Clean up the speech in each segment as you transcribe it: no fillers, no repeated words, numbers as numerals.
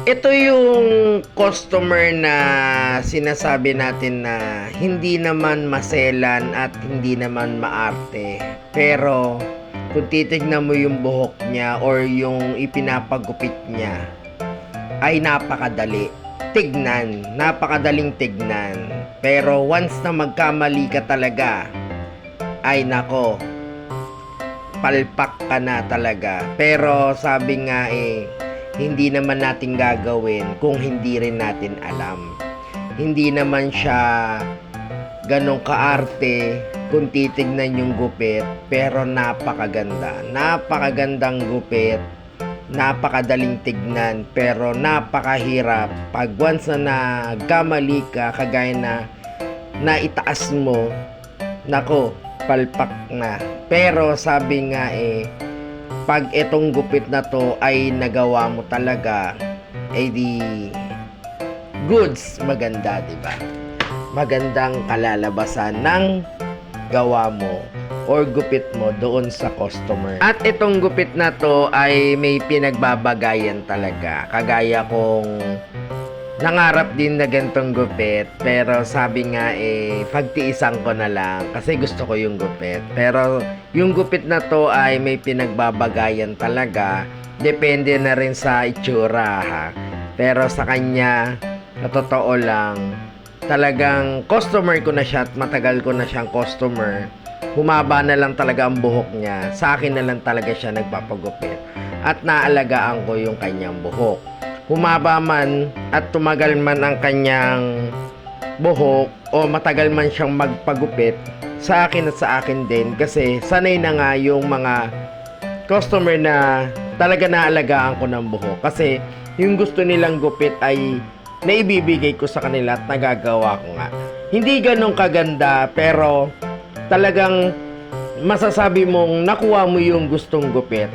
Ito yung customer na sinasabi natin na hindi naman maselan at hindi naman maarte. Pero kung titignan mo yung buhok niya or yung ipinapagupit niya, ay napakadali tignan, napakadaling tignan. Pero once na magkamali ka talaga, ay nako, palpak ka na talaga. Pero sabi nga hindi naman natin gagawin kung hindi rin natin alam. Hindi naman siya ganong kaarte kung titignan yung gupit, pero napakaganda. Napakagandang gupit, napakadaling tignan, pero napakahirap. Pag once na nagkamali ka, kagaya na naitaas mo, nako, palpak na. Pero sabi nga pag itong gupit na to ay nagawa mo talaga, di goods, maganda, di ba? Magandang kalalabasan ng gawa mo or gupit mo doon sa customer. At itong gupit na to ay may pinagbabagayan talaga. Kagaya kong nangarap din na ganitong gupit, pero sabi nga pagtiisan ko na lang kasi gusto ko yung gupit. Pero yung gupit na to ay may pinagbabagayan talaga. Depende na rin sa itsura ha. Pero sa kanya, na totoo lang, talagang customer ko na siya at matagal ko na siyang customer. Humaba na lang talaga ang buhok niya. Sa akin na lang talaga siya nagpapagupit. At naalagaan ko yung kanyang buhok. Humaba man at tumagal man ang kanyang buhok o matagal man siyang magpagupit, sa akin at sa akin din, kasi sanay na nga yung mga customer na talaga naalagaan ko ng buhok. Kasi yung gusto nilang gupit ay naibibigay ko sa kanila at nagagawa ko nga. Hindi ganun kaganda, pero talagang masasabi mong nakuha mo yung gustong gupit.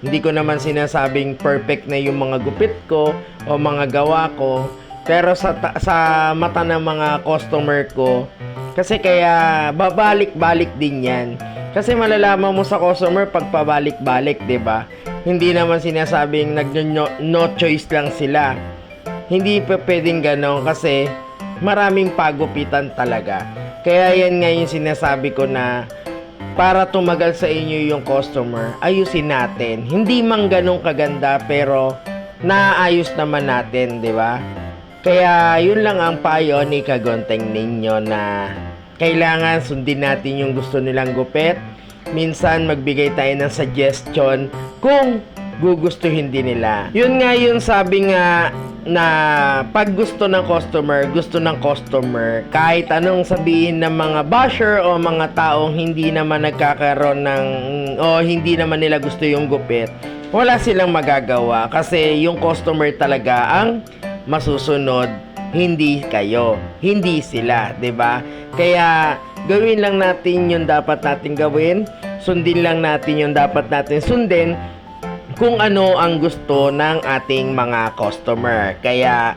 Hindi ko naman sinasabing perfect na yung mga gupit ko o mga gawa ko. Pero sa mata ng mga customer ko, kasi kaya babalik-balik din yan. Kasi malalaman mo sa customer pag pabalik-balik, 'di ba? Hindi naman sinasabing no choice lang sila. Hindi pa pwedeng ganon kasi maraming pagupitan talaga. Kaya yan nga yung sinasabi ko na para tumagal sa inyo yung customer, ayusin natin. Hindi man ganun kaganda, pero naayos naman natin, di ba? Kaya yun lang ang payo ni Kagonteng ninyo, na kailangan sundin natin yung gusto nilang gupit. Minsan magbigay tayo ng suggestion kung gugustuhin din nila. Yun nga yung sabi nga na pag gusto ng customer, kahit anong sabihin ng mga basher o mga taong hindi naman nagkakaroon ng o hindi naman nila gusto yung gupit, wala silang magagawa kasi yung customer talaga ang masusunod, hindi kayo, hindi sila, 'di ba? Kaya gawin lang natin yung dapat natin gawin, sundin lang natin yung dapat natin sundin kung ano ang gusto ng ating mga customer. Kaya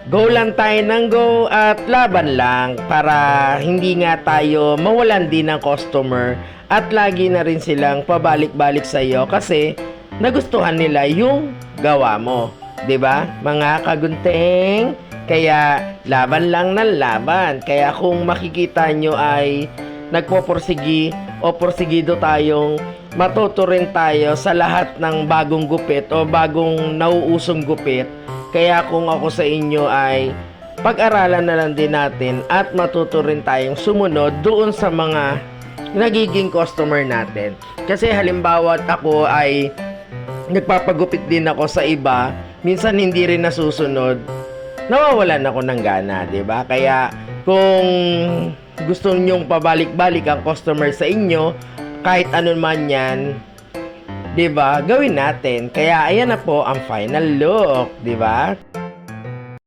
go lang tayo ng go at laban lang para hindi nga tayo mawalan din ng customer at lagi na rin silang pabalik-balik sa iyo kasi nagustuhan nila yung gawa mo, 'di ba? Mga kagunteng, kaya laban lang ng laban. Kaya kung makikita nyo ay nagpoporsigi o porsigido tayong matuto rin tayo sa lahat ng bagong gupit o bagong nauusong gupit. Kaya kung ako sa inyo ay pag-aralan na lang din natin at matuto rin tayong sumunod doon sa mga nagiging customer natin. Kasi halimbawa ako ay nagpapagupit din ako sa iba, minsan hindi rin nasusunod, nawawalan ako ng gana, 'di ba? Kaya kung gusto nyong pabalik-balik ang customer sa inyo, kahit ano man yan, 'di ba? Gawin natin. Kaya ayan na po ang final look, 'di ba?